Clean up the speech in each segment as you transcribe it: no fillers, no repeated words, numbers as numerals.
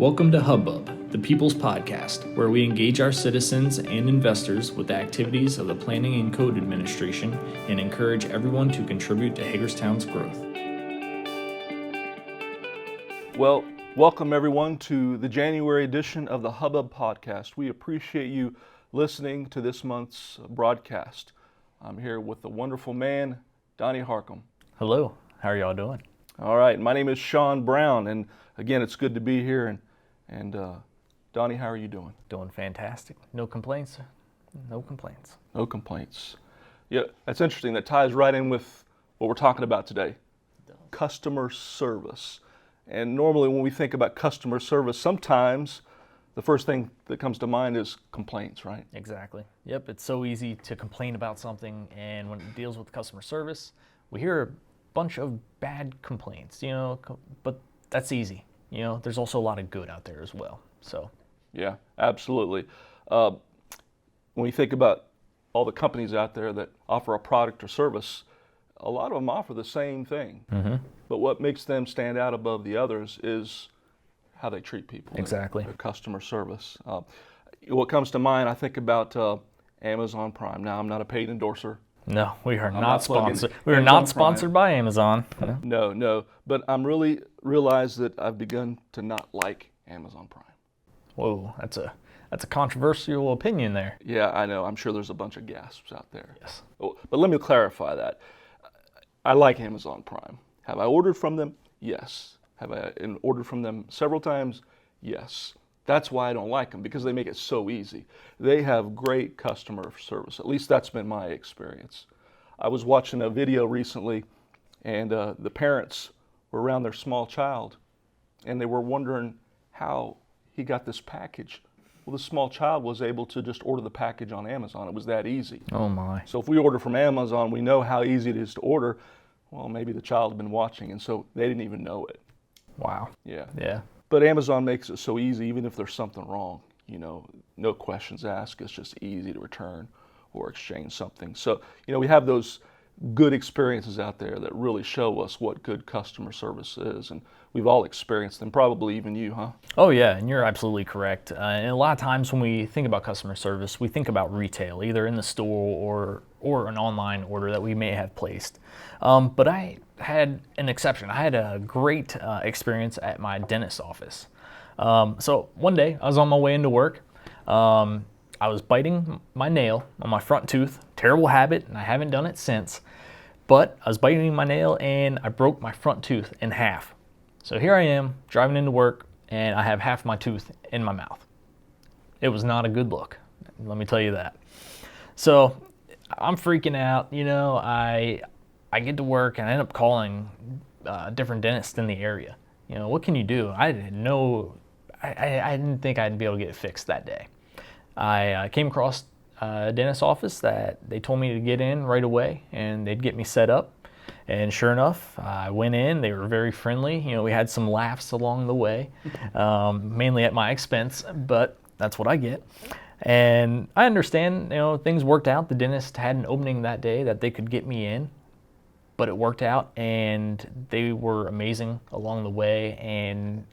Welcome to Hub-Bub, the People's Podcast, where we engage our citizens and investors with the activities of the Planning and Code Administration and encourage everyone to contribute to Hagerstown's growth. Well, welcome everyone to the January edition of the Hub-Bub Podcast. We appreciate you listening to this month's broadcast. I'm here with the wonderful man, Donnie Harcum. Hello, how are y'all doing? All right, my name is Sean Brown, and again, it's good to be here. And Donnie, how are you doing? Doing fantastic. No complaints. No complaints. No complaints. Yeah, that's interesting. That ties right in with what we're talking about today. Customer service. And normally when we think about customer service, sometimes the first thing that comes to mind is complaints, right? Exactly. Yep, it's so easy to complain about something, and when it deals with customer service, we hear a bunch of bad complaints, but that's easy. There's also a lot of good out there as well. So. Yeah, absolutely. When we think about all the companies out there that offer a product or service, a lot of them offer the same thing. Mm-hmm. But what makes them stand out above the others is how they treat people. Exactly. Their customer service. What comes to mind, I think about Amazon Prime. Now, I'm not a paid endorser. No, we are I'm not sponsored. We are Amazon not sponsored by Amazon. No. But I'm really realized that I've begun to not like Amazon Prime. Whoa, that's a controversial opinion there. Yeah, I know. I'm sure there's a bunch of gasps out there. Yes. But let me clarify that. I like Amazon Prime. Have I ordered from them? Yes. Have I ordered from them several times? Yes. That's why I don't like them, because they make it so easy. They have great customer service. At least that's been my experience. I was watching a video recently, and the parents were around their small child, and they were wondering how he got this package. Well, the small child was able to just order the package on Amazon. It was that easy. Oh my. So if we order from Amazon, we know how easy it is to order. Well, maybe the child had been watching, and so they didn't even know it. Wow. Yeah. But Amazon makes it so easy, even if there's something wrong, no questions asked. It's just easy to return or exchange something. So, we have those good experiences out there that really show us what good customer service is. And we've all experienced them, probably even you, huh? Oh yeah, and you're absolutely correct. And a lot of times when we think about customer service, we think about retail, either in the store or an online order that we may have placed. But I had an exception. I had a great experience at my dentist's office. So one day I was on my way into work. I was biting my nail on my front tooth. Terrible habit, and I haven't done it since. But I was biting my nail and I broke my front tooth in half. So here I am driving into work and I have half my tooth in my mouth. It was not a good look, let me tell you that. So I'm freaking out, I get to work and I end up calling a different dentist in the area. What can you do? I didn't think I'd be able to get it fixed that day. I came across a dentist's office that they told me to get in right away and they'd get me set up. And sure enough, I went in. They were very friendly. We had some laughs along the way, mainly at my expense, but that's what I get. And I understand, things worked out. The dentist had an opening that day that they could get me in, but it worked out and they were amazing along the way. And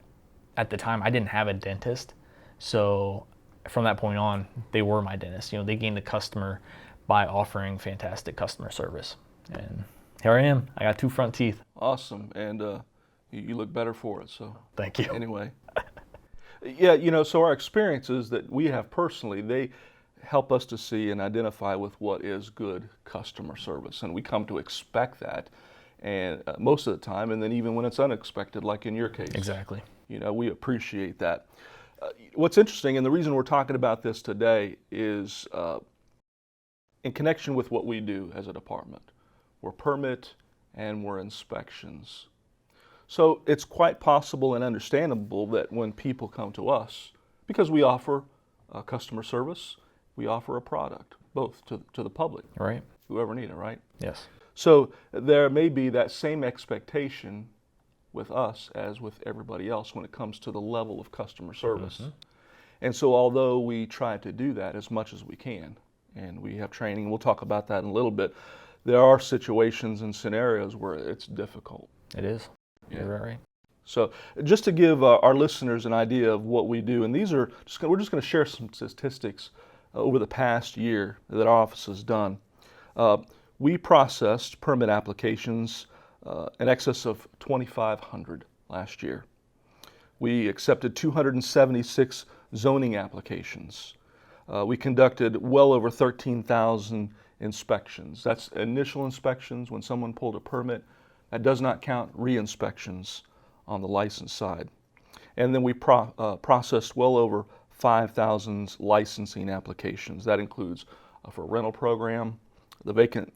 at the time, I didn't have a dentist. So from that point on, they were my dentist. They gained the customer by offering fantastic customer service. And here I am. I got 2 front teeth. Awesome. And you look better for it. So thank you. Anyway. Yeah, so our experiences that we have personally, they help us to see and identify with what is good customer service. And we come to expect that and most of the time, and then even when it's unexpected, like in your case. Exactly. We appreciate that. What's interesting, and the reason we're talking about this today is in connection with what we do as a department. We're permit and we're inspections. So it's quite possible and understandable that when people come to us, because we offer customer service, we offer a product, both to the public. Right. Whoever need it, right? Yes. So there may be that same expectation with us as with everybody else when it comes to the level of customer service. Mm-hmm. And so although we try to do that as much as we can, and we have training, we'll talk about that in a little bit, there are situations and scenarios where it's difficult. It is. Yeah. You're right. So just to give our listeners an idea of what we do, and we're just going to share some statistics over the past year that our office has done. We processed permit applications in excess of 2,500 last year. We accepted 276 zoning applications. We conducted well over 13,000 inspections. That's initial inspections when someone pulled a permit. That does not count re-inspections on the license side. And then we processed well over 5,000 licensing applications. That includes for rental program, the vacant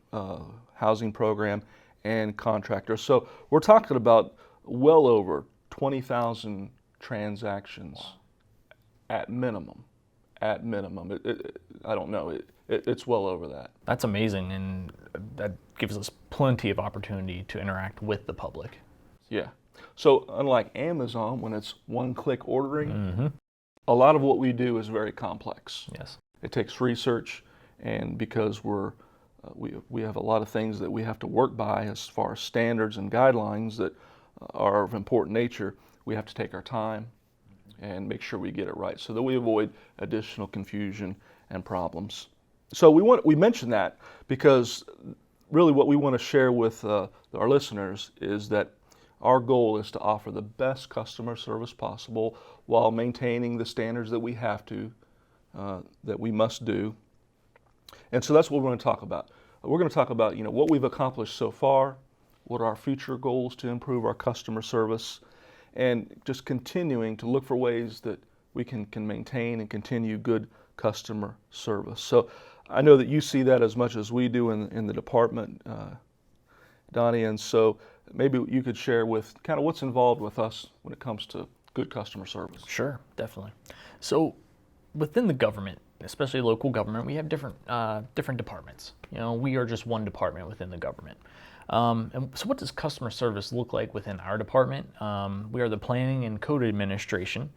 housing program, and contractors. So we're talking about well over 20,000 transactions. Wow. At minimum. I don't know. It's well over that. That's amazing, and that gives us plenty of opportunity to interact with the public. Yeah. So unlike Amazon, when it's one-click ordering, a lot of what we do is very complex. Yes. It takes research, and because we have a lot of things that we have to work by as far as standards and guidelines that are of important nature, we have to take our time and make sure we get it right so that we avoid additional confusion and problems. So we mention that because really what we want to share with our listeners is that our goal is to offer the best customer service possible while maintaining the standards that we have to, that we must do. And so that's what we're going to talk about. We're going to talk about what we've accomplished so far, what are our future goals to improve our customer service, and just continuing to look for ways that we can maintain and continue good customer service. So I know that you see that as much as we do in the department, Donnie, and so maybe you could share with kind of what's involved with us when it comes to good customer service. Sure, definitely. So within the government, especially local government, we have different departments. We are just one department within the government. And so what does customer service look like within our department? We are the Planning and Code Administration,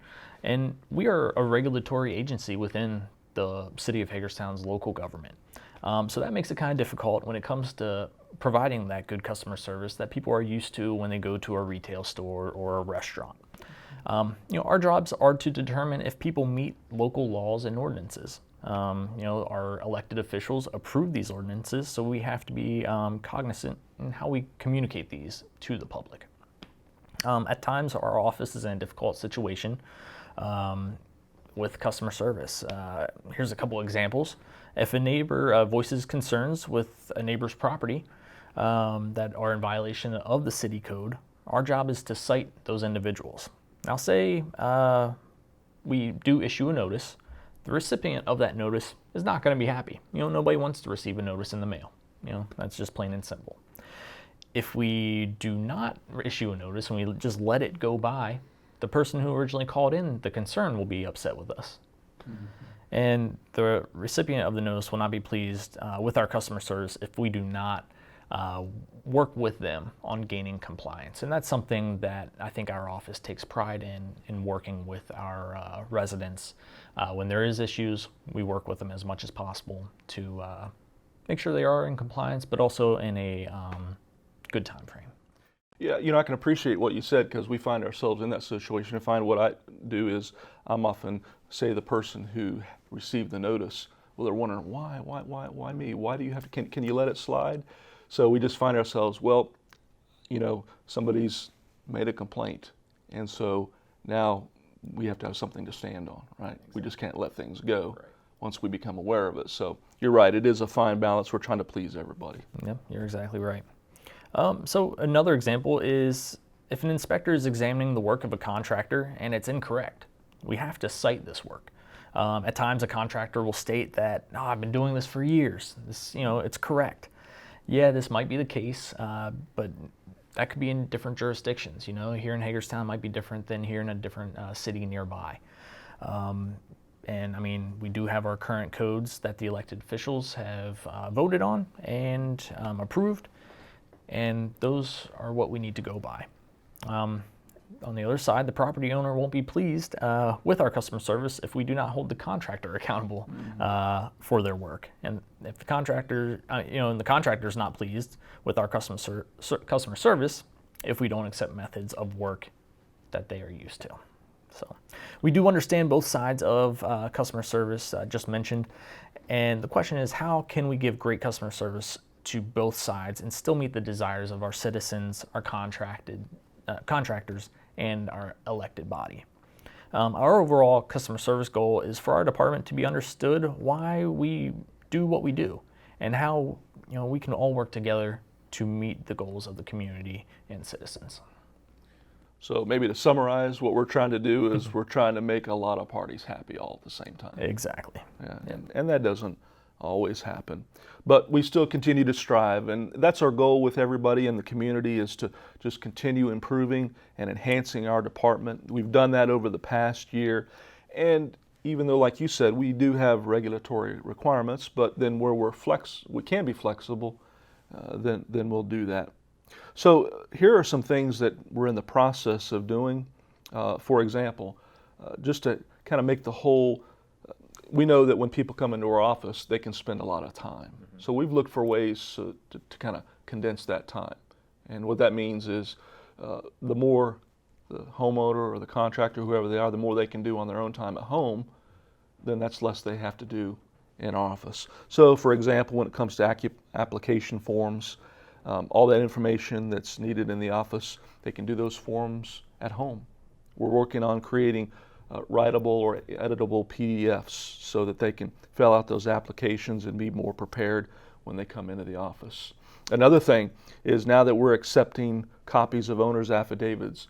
and we are a regulatory agency within the City of Hagerstown's local government. So that makes it kind of difficult when it comes to providing that good customer service that people are used to when they go to a retail store or a restaurant. Our jobs are to determine if people meet local laws and ordinances. Our elected officials approve these ordinances, so we have to be cognizant in how we communicate these to the public. At times, our office is in a difficult situation with customer service. Here's a couple examples. If a neighbor voices concerns with a neighbor's property that are in violation of the city code, our job is to cite those individuals. Now say we do issue a notice. The recipient of that notice is not going to be happy. Nobody wants to receive a notice in the mail. That's just plain and simple. If we do not issue a notice and we just let it go by, the person who originally called in the concern will be upset with us. Mm-hmm. And the recipient of the notice will not be pleased with our customer service if we do not work with them on gaining compliance. And that's something that I think our office takes pride in working with our residents. When there is issues, we work with them as much as possible to make sure they are in compliance, but also in a good time frame. Yeah, I can appreciate what you said because we find ourselves in that situation. I find what I do is I'm often, say, the person who received the notice. Well, they're wondering, why me? Why do you have to, can you let it slide? So we just find ourselves, somebody's made a complaint. And so now we have to have something to stand on, right? Exactly. We just can't let things go once we become aware of it. So you're right, it is a fine balance. We're trying to please everybody. Yep, you're exactly right. So another example is if an inspector is examining the work of a contractor and it's incorrect, we have to cite this work. At times a contractor will state that, I've been doing this for years. This, it's correct. Yeah, this might be the case, but that could be in different jurisdictions. Here in Hagerstown might be different than here in a different city nearby. And we do have our current codes that the elected officials have voted on and approved. And those are what we need to go by. On the other side, the property owner won't be pleased with our customer service if we do not hold the contractor accountable for their work. And if the contractor, and the contractor is not pleased with our customer service if we don't accept methods of work that they are used to. So we do understand both sides of customer service, just mentioned. And the question is, how can we give great customer service to both sides and still meet the desires of our citizens, our contractors, and our elected body? Our overall customer service goal is for our department to be understood why we do what we do and how we can all work together to meet the goals of the community and citizens. So maybe to summarize, what we're trying to do is we're trying to make a lot of parties happy all at the same time. Exactly. Yeah, and that doesn't always happen. But we still continue to strive, and that's our goal with everybody in the community, is to just continue improving and enhancing our department. We've done that over the past year, and even though, like you said, we do have regulatory requirements, but then where we can be flexible, then we'll do that. So here are some things that we're in the process of doing. For example, just to kind of make the whole, we know that when people come into our office, they can spend a lot of time. Mm-hmm. So we've looked for ways to kind of condense that time. And what that means is the more the homeowner or the contractor, whoever they are, the more they can do on their own time at home, then that's less they have to do in our office. So for example, when it comes to application forms, all that information that's needed in the office, they can do those forms at home. We're working on creating writable or editable PDFs so that they can fill out those applications and be more prepared when they come into the office. Another thing is, now that we're accepting copies of owner's affidavits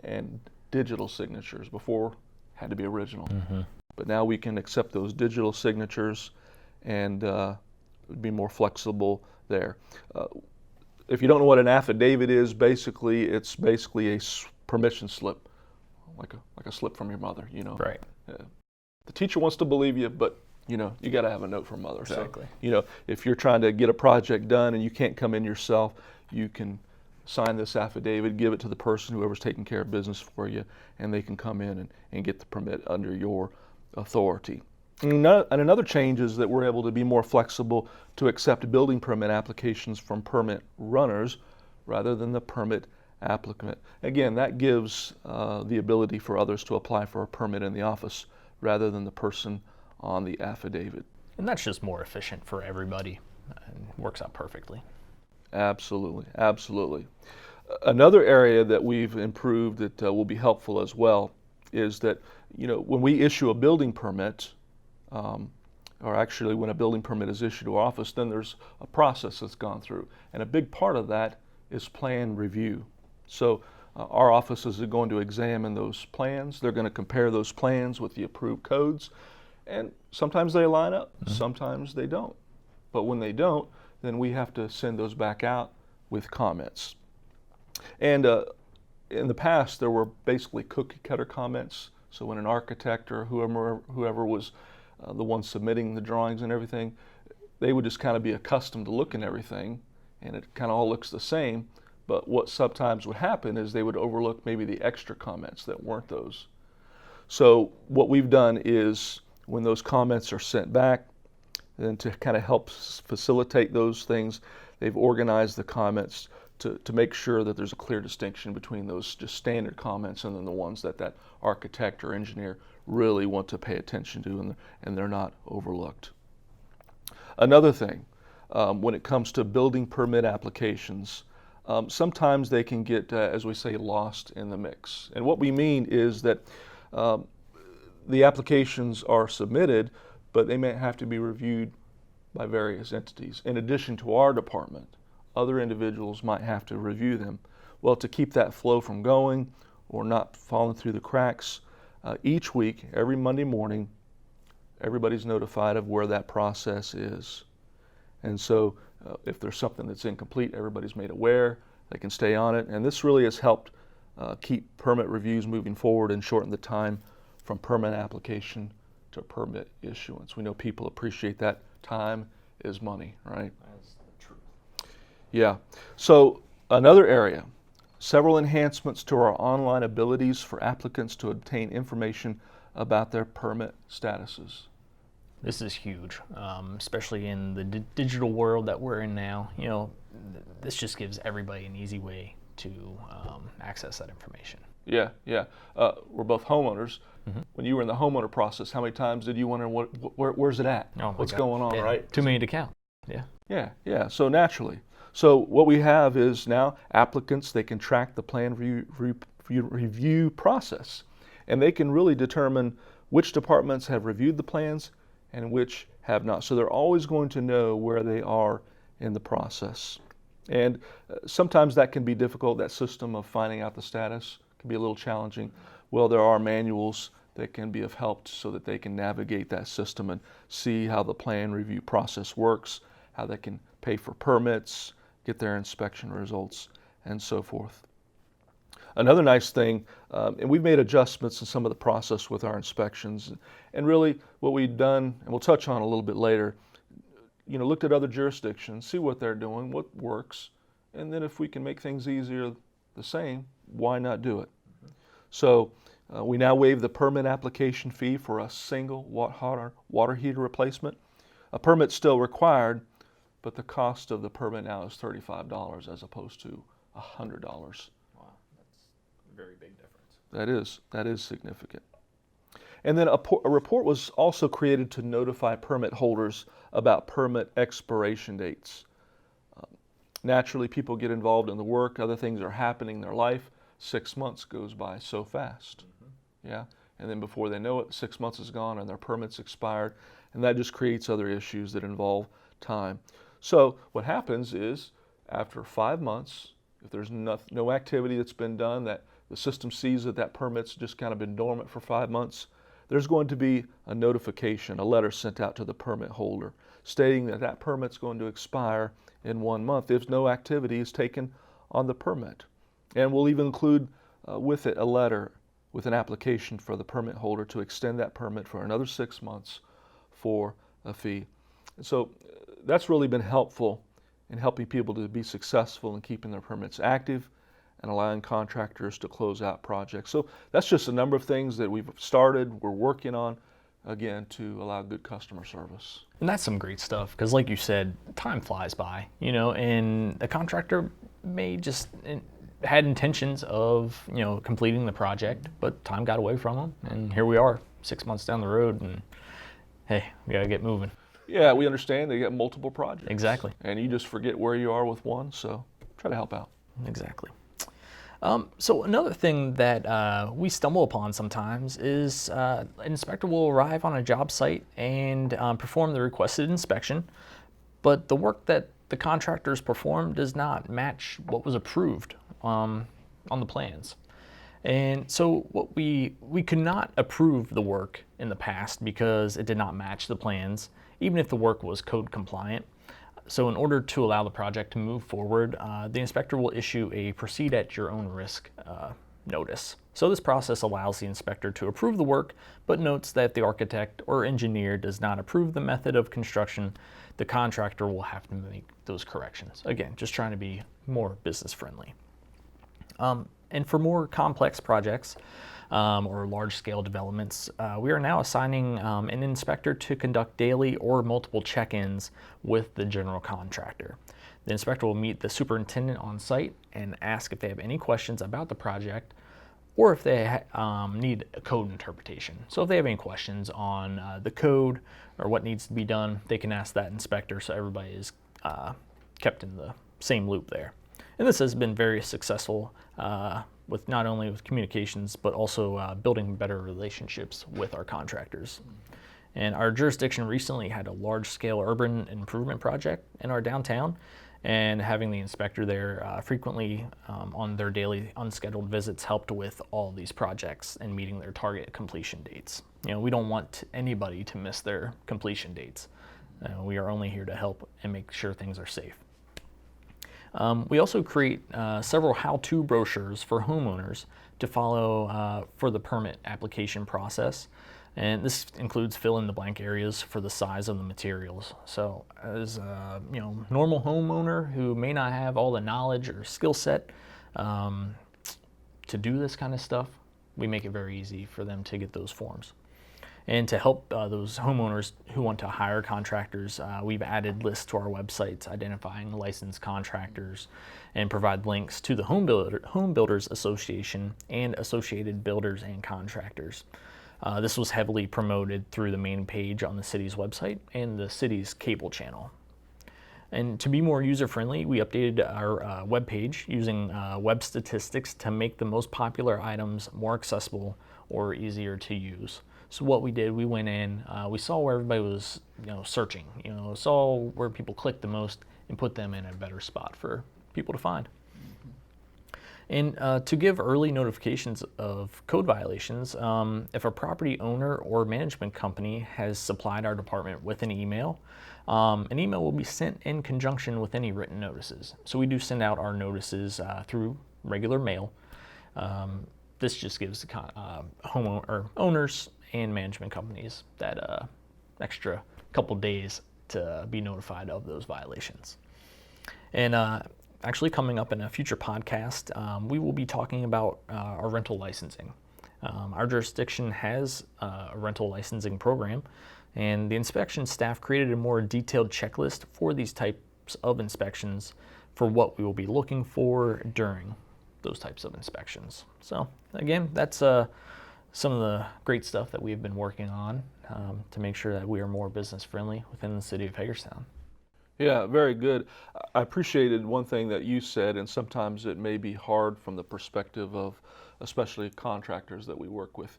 and digital signatures, before had to be original, but now we can accept those digital signatures and be more flexible there. If you don't know what an affidavit is, it's basically a permission slip, like a slip from your mother, Right. The teacher wants to believe you, but you got to have a note from mother. Exactly. So, if you're trying to get a project done and you can't come in yourself, you can sign this affidavit, give it to the person, whoever's taking care of business for you, and they can come in and get the permit under your authority. And another change is that we're able to be more flexible to accept building permit applications from permit runners rather than the permit applicant. Again, that gives the ability for others to apply for a permit in the office rather than the person on the affidavit. And that's just more efficient for everybody and works out perfectly. Absolutely, absolutely. Another area that we've improved that will be helpful as well is that, when we issue a building permit, or actually when a building permit is issued to our office, then there's a process that's gone through. And a big part of that is plan review. So our offices are going to examine those plans. They're going to compare those plans with the approved codes. And sometimes they line up, sometimes they don't. But when they don't, then we have to send those back out with comments. And in the past, there were basically cookie cutter comments. So when an architect or whoever was the one submitting the drawings and everything, they would just kind of be accustomed to looking at everything, and it kind of all looks the same. But what sometimes would happen is they would overlook maybe the extra comments that weren't those. So what we've done is, when those comments are sent back, then to kind of help facilitate those things, they've organized the comments to make sure that there's a clear distinction between those just standard comments and then the ones that architect or engineer really want to pay attention to, and they're not overlooked. Another thing, when it comes to building permit applications, sometimes they can get, as we say, lost in the mix. And what we mean is that the applications are submitted, but they may have to be reviewed by various entities. In addition to our department, other individuals might have to review them. Well, to keep that flow from going or not falling through the cracks, each week, every Monday morning, everybody's notified of where that process is. And so if there's something that's incomplete, everybody's made aware, they can stay on it. And this really has helped keep permit reviews moving forward and shorten the time from permit application to permit issuance. We know people appreciate that. Time is money, right? That's the truth. Yeah. So another area, several enhancements to our online abilities for applicants to obtain information about their permit statuses. This is huge, especially in the digital world that we're in now. This just gives everybody an easy way to access that information. Yeah, yeah. We're both homeowners. When you were in the homeowner process, how many times did you wonder where's it at? Oh my What's gosh. going on, Yeah. right? Too many to count. Yeah. Yeah, yeah. So naturally. So what we have is now applicants, they can track the plan review process, and they can really determine which departments have reviewed the plans and which have not. So they're always going to know where they are in the process. And sometimes that can be difficult. That system of finding out the status can be a little challenging. Well, there are manuals that can be of help so that they can navigate that system and see how the plan review process works, how they can pay for permits, get their inspection results, and so forth. Another nice thing, and we've made adjustments in some of the process with our inspections, and really what we've done, and we'll touch on a little bit later, looked at other jurisdictions, see what they're doing, what works, and then if we can make things easier the same, why not do it? So we now waive the permit application fee for a single water heater replacement. A permit's still required, but the cost of the permit now is $35 as opposed to $100. Wow, that's a very big difference. That is significant. And then a report was also created to notify permit holders about permit expiration dates. Naturally, people get involved in the work, other things are happening in their life. 6 months goes by so fast. Yeah, and then before they know it, 6 months is gone and their permit's expired, and that just creates other issues that involve time. So what happens is, after 5 months, if there's no activity that's been done, that the system sees that permit's just kind of been dormant for 5 months, there's going to be a notification, a letter sent out to the permit holder stating that permit's going to expire in 1 month if no activity is taken on the permit. And we'll even include with it a letter with an application for the permit holder to extend that permit for another 6 months for a fee. So that's really been helpful in helping people to be successful in keeping their permits active and allowing contractors to close out projects. So that's just a number of things that we've started, we're working on, again, to allow good customer service. And that's some great stuff, because like you said, time flies by, and the contractor may just had intentions of, completing the project, but time got away from them, and here we are 6 months down the road, and hey, we gotta get moving. Yeah, we understand they get multiple projects. Exactly. And you just forget where you are with one, so try to help out. Exactly. So another thing that we stumble upon sometimes is an inspector will arrive on a job site and perform the requested inspection, but the work that the contractors performed does not match what was approved on the plans. And so what we could not approve the work in the past because it did not match the plans, even if the work was code compliant. So in order to allow the project to move forward, the inspector will issue a proceed at your own risk notice. So this process allows the inspector to approve the work, but notes that if the architect or engineer does not approve the method of construction, the contractor will have to make those corrections. Again, just trying to be more business friendly. And for more complex projects or large-scale developments, we are now assigning an inspector to conduct daily or multiple check-ins with the general contractor. The inspector will meet the superintendent on site and ask if they have any questions about the project or if they need a code interpretation. So if they have any questions on the code or what needs to be done, they can ask that inspector, so everybody is kept in the same loop there. And this has been very successful with not only with communications, but also building better relationships with our contractors. And our jurisdiction recently had a large-scale urban improvement project in our downtown, and having the inspector there frequently on their daily unscheduled visits helped with all these projects and meeting their target completion dates. We don't want anybody to miss their completion dates. We are only here to help and make sure things are safe. We also create several how-to brochures for homeowners to follow for the permit application process. And this includes fill-in-the-blank areas for the size of the materials. So as a normal homeowner who may not have all the knowledge or skill set to do this kind of stuff, we make it very easy for them to get those forms. And to help those homeowners who want to hire contractors, we've added lists to our websites identifying licensed contractors and provide links to the Home Builders Association and associated builders and contractors. This was heavily promoted through the main page on the city's website and the city's cable channel. And to be more user-friendly, we updated our web page using web statistics to make the most popular items more accessible or easier to use. So what we did, we went in, we saw where everybody was, searching, saw where people clicked the most and put them in a better spot for people to find. And to give early notifications of code violations, if a property owner or management company has supplied our department with an email will be sent in conjunction with any written notices. So we do send out our notices through regular mail. This just gives the owners and management companies that extra couple days to be notified of those violations. And actually coming up in a future podcast, we will be talking about our rental licensing. Our jurisdiction has a rental licensing program, and the inspection staff created a more detailed checklist for these types of inspections for what we will be looking for during those types of inspections. So again, that's some of the great stuff that we've been working on to make sure that we are more business friendly within the city of Hagerstown. Yeah, very good. I appreciated one thing that you said, and sometimes it may be hard from the perspective of especially contractors that we work with.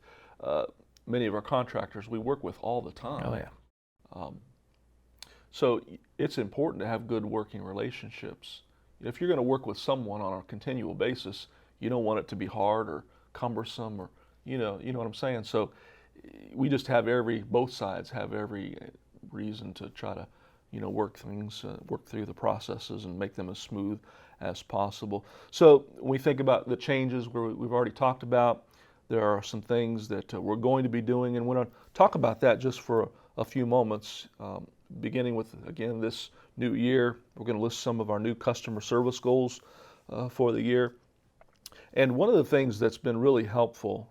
Many of our contractors we work with all the time. Oh yeah. So it's important to have good working relationships. If you're going to work with someone on a continual basis, you don't want it to be hard or cumbersome, or you know what I'm saying. So we just have both sides have every reason to try to work through the processes and make them as smooth as possible. So when we think about the changes we've already talked about, there are some things that we're going to be doing, and we're going to talk about that just for a few moments. Beginning with, again, this new year, we're going to list some of our new customer service goals for the year. And one of the things that's been really helpful,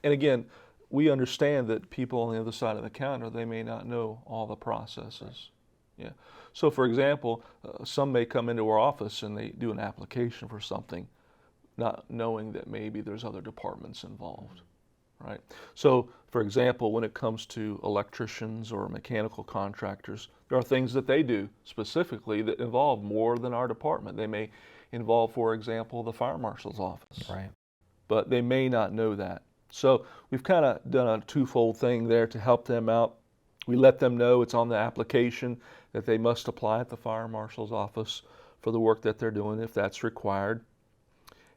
and again, we understand that people on the other side of the counter, they may not know all the processes. Yeah. So for example, some may come into our office and they do an application for something, not knowing that maybe there's other departments involved, right? So for example, when it comes to electricians or mechanical contractors, there are things that they do specifically that involve more than our department. They may involve, for example, the fire marshal's office. Right. But they may not know that. So we've kind of done a twofold thing there to help them out. We let them know it's on the application that they must apply at the fire marshal's office for the work that they're doing if that's required.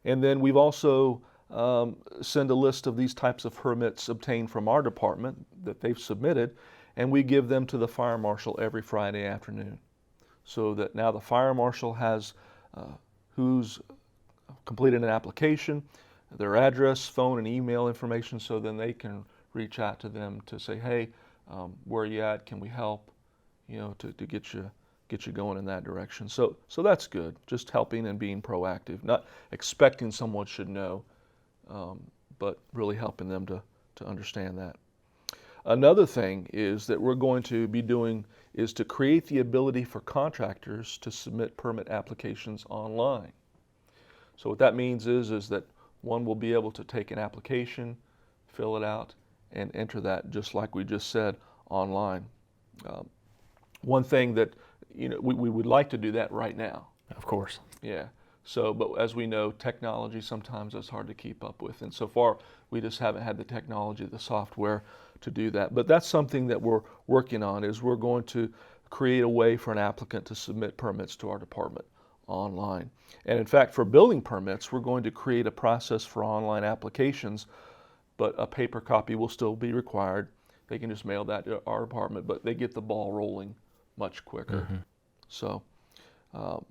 And then we've also send a list of these types of permits obtained from our department that they've submitted, and we give them to the fire marshal every Friday afternoon. So that now the fire marshal has who's completed an application, their address, phone, and email information, so then they can reach out to them to say, hey, where are you at? Can we help? To get you going in that direction. So that's good. Just helping and being proactive, not expecting someone should know, but really helping them to understand that. Another thing is that we're going to be doing is to create the ability for contractors to submit permit applications online. So what that means is that one will be able to take an application, fill it out, and enter that, just like we just said, online. One thing that we would like to do that right now. Of course. Yeah. So, but as we know, technology sometimes is hard to keep up with, and so far we just haven't had the technology, the software to do that. But that's something that we're working on. Is we're going to create a way for an applicant to submit permits to our department online. And in fact, for building permits, we're going to create a process for online applications, but a paper copy will still be required. They can just mail that to our department, but they get the ball rolling much quicker. Mm-hmm. So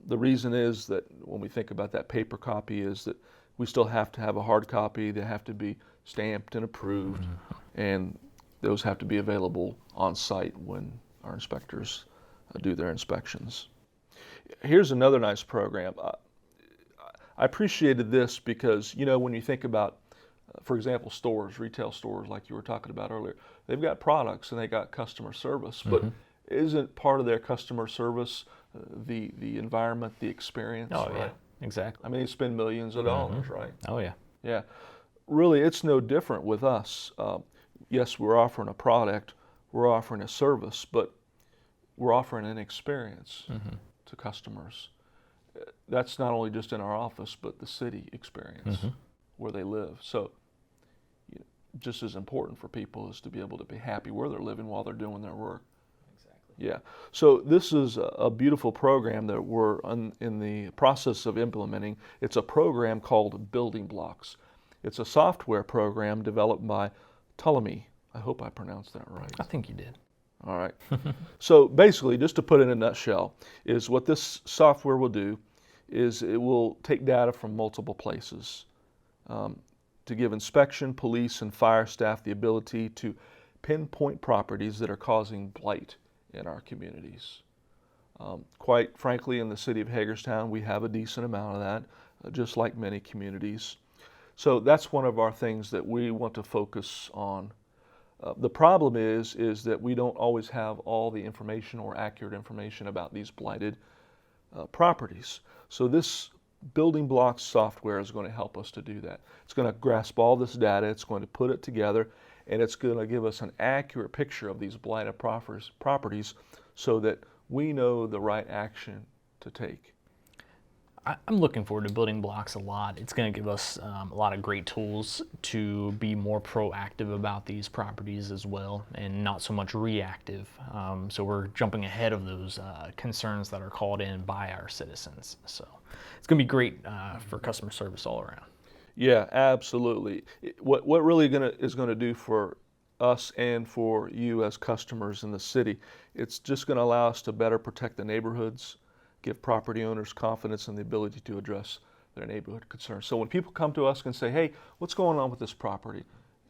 the reason is that when we think about that paper copy is that we still have to have a hard copy. They have to be stamped and approved, and those have to be available on site when our inspectors do their inspections. Here's another nice program. I appreciated this because, when you think about For example, stores, retail stores like you were talking about earlier, they've got products and they got customer service, but isn't part of their customer service the environment, the experience? Oh, right? yeah, exactly. I mean, they spend millions of dollars, right? Oh, yeah. Yeah. Really, it's no different with us. Yes, we're offering a product, we're offering a service, but we're offering an experience to customers. That's not only just in our office, but the city experience where they live. So just as important for people is to be able to be happy where they're living while they're doing their work. Exactly. Yeah. So this is a beautiful program that we're in the process of implementing. It's a program called Building Blocks. It's a software program developed by Ptolemy. I hope I pronounced that right. I think you did. All right. So basically, just to put it in a nutshell, is what this software will do is it will take data from multiple places to give inspection, police, and fire staff the ability to pinpoint properties that are causing blight in our communities. Quite frankly, in the city of Hagerstown, we have a decent amount of that, just like many communities. So that's one of our things that we want to focus on. The problem is that we don't always have all the information or accurate information about these blighted properties. So this Building Blocks software is going to help us to do that. It's going to grasp all this data, it's going to put it together, and it's going to give us an accurate picture of these blighted properties so that we know the right action to take. I'm looking forward to Building Blocks a lot. It's going to give us a lot of great tools to be more proactive about these properties as well, and not so much reactive. So we're jumping ahead of those concerns that are called in by our citizens. So it's going to be great for customer service all around. Yeah, absolutely. What really is going to do for us and for you as customers in the city, it's just going to allow us to better protect the neighborhoods, give property owners confidence in the ability to address their neighborhood concerns. So when people come to us and say, hey, what's going on with this property?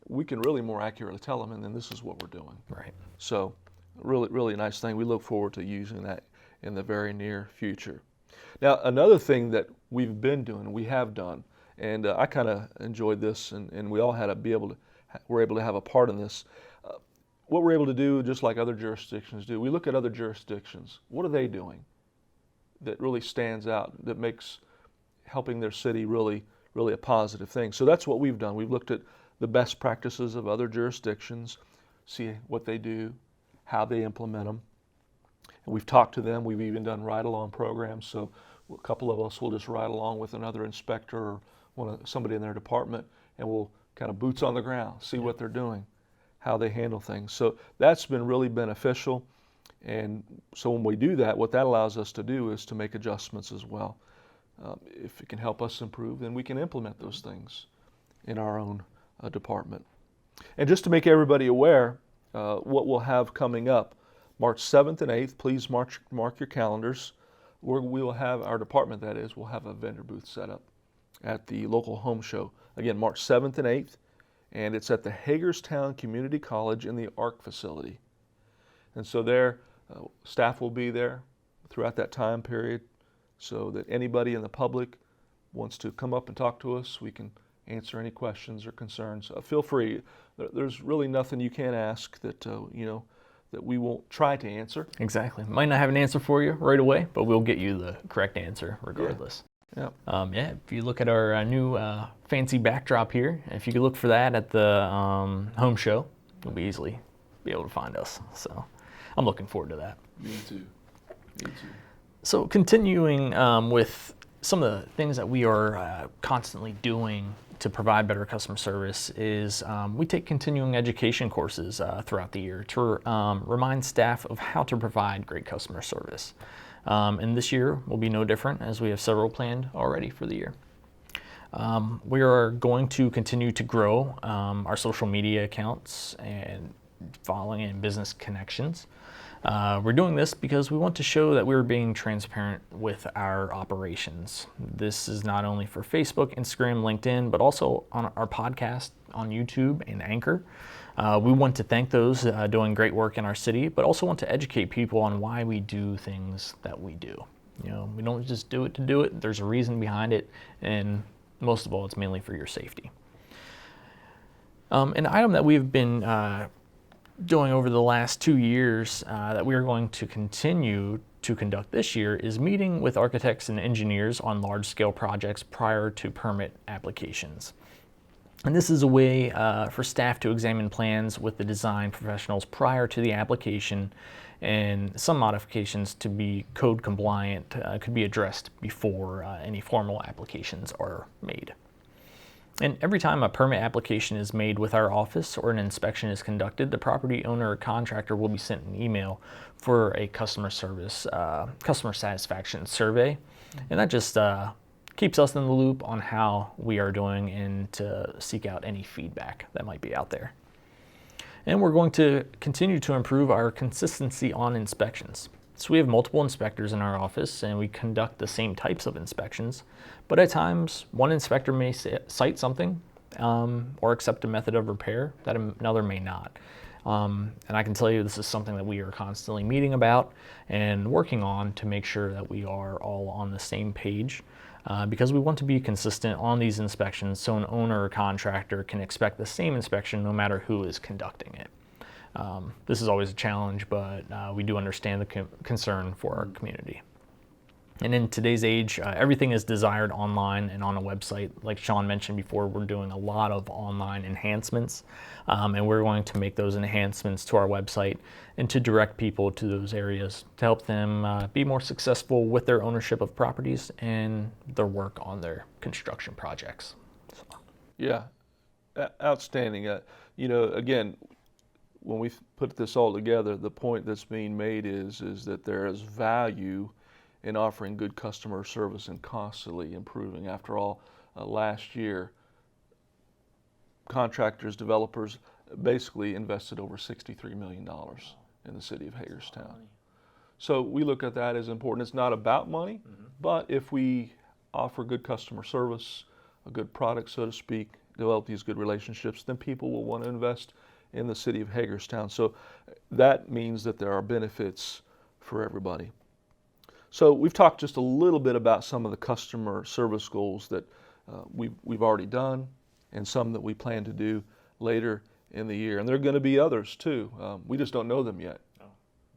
We can really more accurately tell them, and then this is what we're doing. Right. So really, really nice thing. We look forward to using that in the very near future. Now, another thing that we've been doing, we have done, and I kind of enjoyed this, and we all had to we're able to have a part in this. What we're able to do, just like other jurisdictions do, we look at other jurisdictions. What are they doing that really stands out, that makes helping their city really, really a positive thing? So that's what we've done. We've looked at the best practices of other jurisdictions, see what they do, how they implement them. And we've talked to them. We've even done ride-along programs. So a couple of us will just ride along with another inspector or somebody in their department, and we'll kind of boots on the ground, see what they're doing, how they handle things. So that's been really beneficial. And so when we do that, what that allows us to do is to make adjustments as well. If it can help us improve, then we can implement those things in our own department. And just to make everybody aware, what we'll have coming up, March 7th and 8th, please mark your calendars. We will have, our department that is, will have a vendor booth set up at the local home show. Again, March 7th and 8th, and it's at the Hagerstown Community College in the ARC facility. And so there, staff will be there throughout that time period so that anybody in the public wants to come up and talk to us, we can answer any questions or concerns. Feel free. There's really nothing you can't ask that, that we won't try to answer. Exactly. Might not have an answer for you right away, but we'll get you the correct answer regardless. Yeah. If you look at our new fancy backdrop here, if you could look for that at the home show, you'll easily be able to find us. So I'm looking forward to that. Me too. So continuing with some of the things that we are constantly doing to provide better customer service is we take continuing education courses throughout the year to remind staff of how to provide great customer service. And this year will be no different, as we have several planned already for the year. We are going to continue to grow our social media accounts and following and business connections. We're doing this because we want to show that we're being transparent with our operations. This is not only for Facebook, Instagram, LinkedIn, but also on our podcast on YouTube and Anchor. We want to thank those doing great work in our city, but also want to educate people on why we do things that we do. We don't just do it to do it. There's a reason behind it, and most of all, it's mainly for your safety. An item that we've been doing over the last 2 years that we are going to continue to conduct this year is meeting with architects and engineers on large-scale projects prior to permit applications. And this is a way for staff to examine plans with the design professionals prior to the application, and some modifications to be code compliant could be addressed before any formal applications are made. And every time a permit application is made with our office or an inspection is conducted, the property owner or contractor will be sent an email for a customer satisfaction survey. And that just keeps us in the loop on how we are doing and to seek out any feedback that might be out there. And we're going to continue to improve our consistency on inspections. So we have multiple inspectors in our office and we conduct the same types of inspections, but at times one inspector may cite something or accept a method of repair that another may not. And I can tell you this is something that we are constantly meeting about and working on to make sure that we are all on the same page. Because we want to be consistent on these inspections so an owner or contractor can expect the same inspection no matter who is conducting it. This is always a challenge, but we do understand the concern for our community. And in today's age, everything is desired online and on a website. Like Sean mentioned before, we're doing a lot of online enhancements, and we're going to make those enhancements to our website and to direct people to those areas to help them be more successful with their ownership of properties and their work on their construction projects. So. Yeah, outstanding. Again, when we put this all together, the point that's being made is that there is value in offering good customer service and constantly improving. After all, last year, contractors, developers basically invested over $63 million in the city of Hagerstown. So we look at that as important. It's not about money, but if we offer good customer service, a good product, so to speak, develop these good relationships, then people will want to invest in the city of Hagerstown. So that means that there are benefits for everybody. So we've talked just a little bit about some of the customer service goals that we've already done and some that we plan to do later in the year. And there are going to be others too. We just don't know them yet. Oh,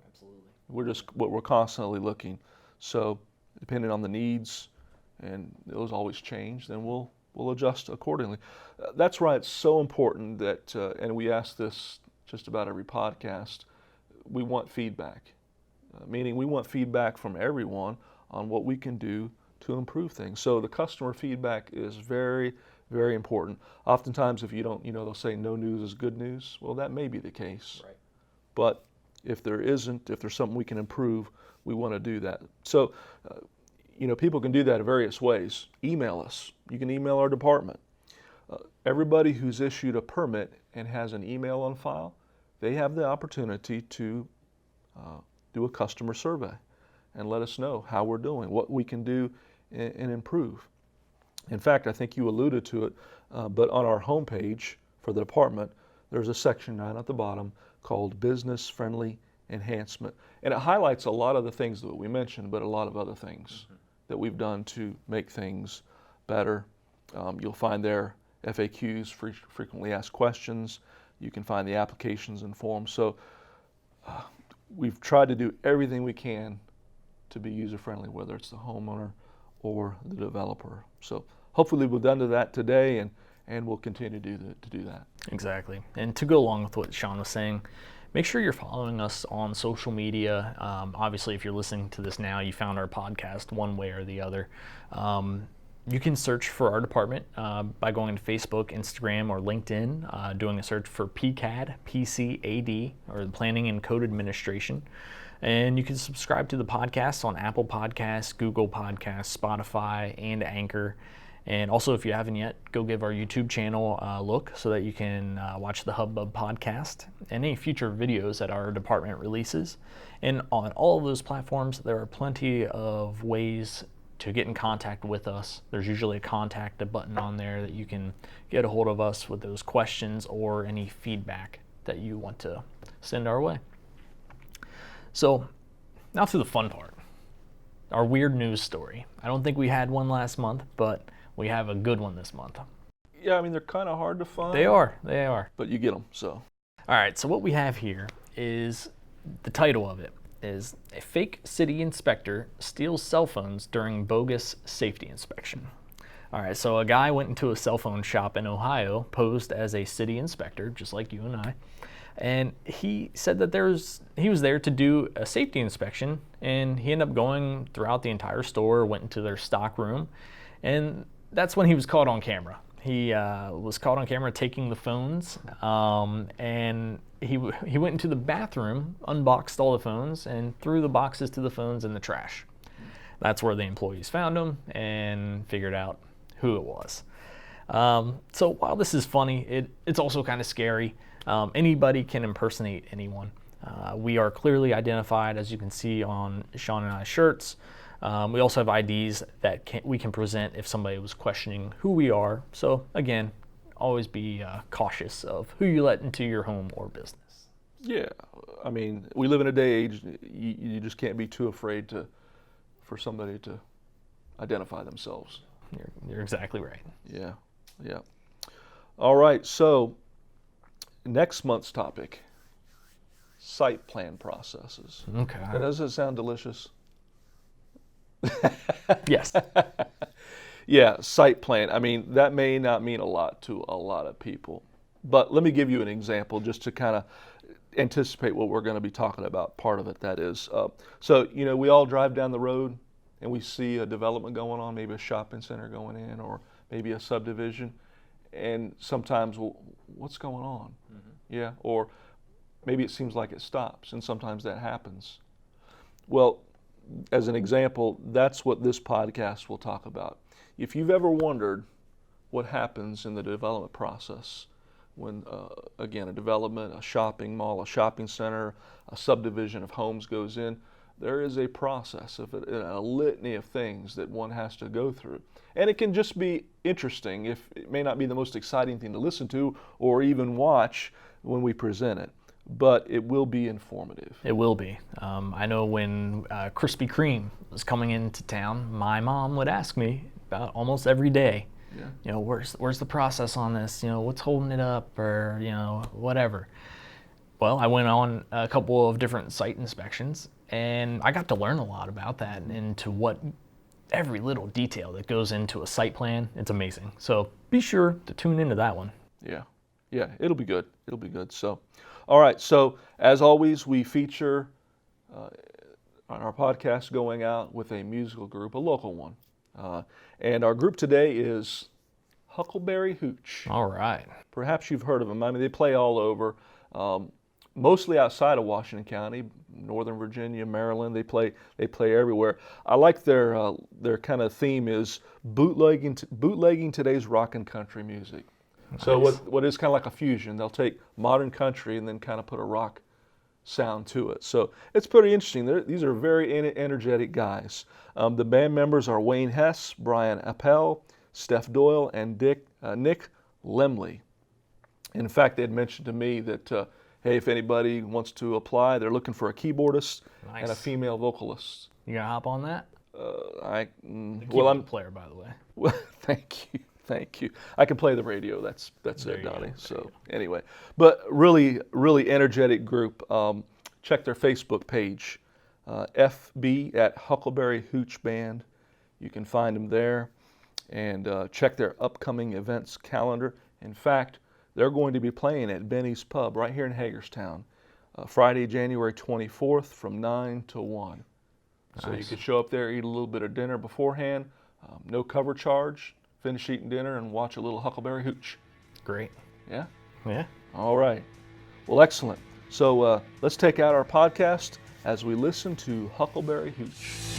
absolutely. We're constantly looking. So depending on the needs, and those always change, then we'll adjust accordingly. That's why it's so important that, and we ask this just about every podcast, we want feedback. Meaning we want feedback from everyone on what we can do to improve things. So the customer feedback is very, very important. Oftentimes if you don't, they'll say no news is good news. Well, that may be the case. Right. But if there's something we can improve, we want to do that. So, people can do that in various ways. Email us. You can email our department. Everybody who's issued a permit and has an email on file, they have the opportunity to do a customer survey and let us know how we're doing, what we can do and improve. In fact, I think you alluded to it, but on our homepage for the department, there's a section down at the bottom called Business Friendly Enhancement. And it highlights a lot of the things that we mentioned, but a lot of other things that we've done to make things better. You'll find there FAQs, frequently asked questions. You can find the applications and forms. So we've tried to do everything we can to be user-friendly, whether it's the homeowner or the developer. So hopefully we've done to that today, and we'll continue to do that. Exactly. And to go along with what Sean was saying, make sure you're following us on social media. Obviously, if you're listening to this now, you found our podcast one way or the other. You can search for our department by going to Facebook, Instagram, or LinkedIn, doing a search for PCAD, PCAD, or the Planning and Code Administration. And you can subscribe to the podcast on Apple Podcasts, Google Podcasts, Spotify, and Anchor. And also, if you haven't yet, go give our YouTube channel a look so that you can watch the Hub-Bub Podcast and any future videos that our department releases. And on all of those platforms, there are plenty of ways to get in contact with us. There's usually a contact button on there that you can get a hold of us with those questions or any feedback that you want to send our way. So now to the fun part, our weird news story. I don't think we had one last month, but we have a good one this month. Yeah, I mean, they're kind of hard to find. They are. But you get them, so. All right, so what we have here is the title of it is A Fake City Inspector Steals Cell Phones During Bogus Safety Inspection. All right, so a guy went into a cell phone shop in Ohio, posed as a city inspector, just like you and I, and he said that he was there to do a safety inspection, and he ended up going throughout the entire store, went into their stock room, and that's when he was caught on camera. He was caught on camera taking the phones, and he went into the bathroom, unboxed all the phones, and threw the boxes to the phones in the trash. That's where the employees found him and figured out who it was. So while this is funny, it's also kind of scary. Anybody can impersonate anyone. We are clearly identified, as you can see on Sean and I's shirts. We also have IDs that we can present if somebody was questioning who we are. So again, always be cautious of who you let into your home or business. Yeah, I mean, we live in a day age, you just can't be too afraid for somebody to identify themselves. You're exactly right. Yeah. All right, so next month's topic, site plan processes. Okay. Now, does it sound delicious? Yes. Yeah, site plan. I mean, that may not mean a lot to a lot of people, but let me give you an example just to kind of anticipate what we're going to be talking about. Part of it, that is. So, we all drive down the road and we see a development going on, maybe a shopping center going in or maybe a subdivision, and sometimes, well, what's going on? Mm-hmm. Yeah, or maybe it seems like it stops, and sometimes that happens. Well, as an example, that's what this podcast will talk about. If you've ever wondered what happens in the development process when, again, a development, a shopping mall, a shopping center, a subdivision of homes goes in, there is a process of it, a litany of things that one has to go through. And it can just be interesting. If it may not be the most exciting thing to listen to or even watch when we present it, but it will be informative. It will be. I know when Krispy Kreme was coming into town, my mom would ask me about almost every day, Yeah. Where's the process on this? What's holding it up, or whatever. Well, I went on a couple of different site inspections, and I got to learn a lot about that and to what every little detail that goes into a site plan. It's amazing. So be sure to tune into that one. Yeah, it'll be good. So, all right, so as always, we feature on our podcast going out with a musical group, a local one. And our group today is Huckleberry Hooch. All right. Perhaps you've heard of them. I mean, they play all over, mostly outside of Washington County, Northern Virginia, Maryland. They play everywhere. I like their kind of theme is bootlegging today's rock and country music. Nice. So what is kind of like a fusion. They'll take modern country and then kind of put a rock sound to it. So it's pretty interesting. These are very energetic guys. The band members are Wayne Hess, Brian Appel, Steph Doyle, and Nick Lemley. In fact, they had mentioned to me that, hey, if anybody wants to apply, they're looking for a keyboardist and a female vocalist. You gonna hop on that? I'm a player, by the way. Well, thank you. I can play the radio. That's it, Donnie. So anyway, but really energetic group. Check their Facebook page, FB at Huckleberry Hooch Band. You can find them there, and check their upcoming events calendar. In fact, they're going to be playing at Benny's Pub right here in Hagerstown, Friday, January 24th from 9 to 1. So Nice. You could show up there, eat a little bit of dinner beforehand, no cover charge. Finish eating dinner and watch a little Huckleberry Hooch. Great. Yeah? Yeah. All right. Well, excellent. So let's take out our podcast as we listen to Huckleberry Hooch.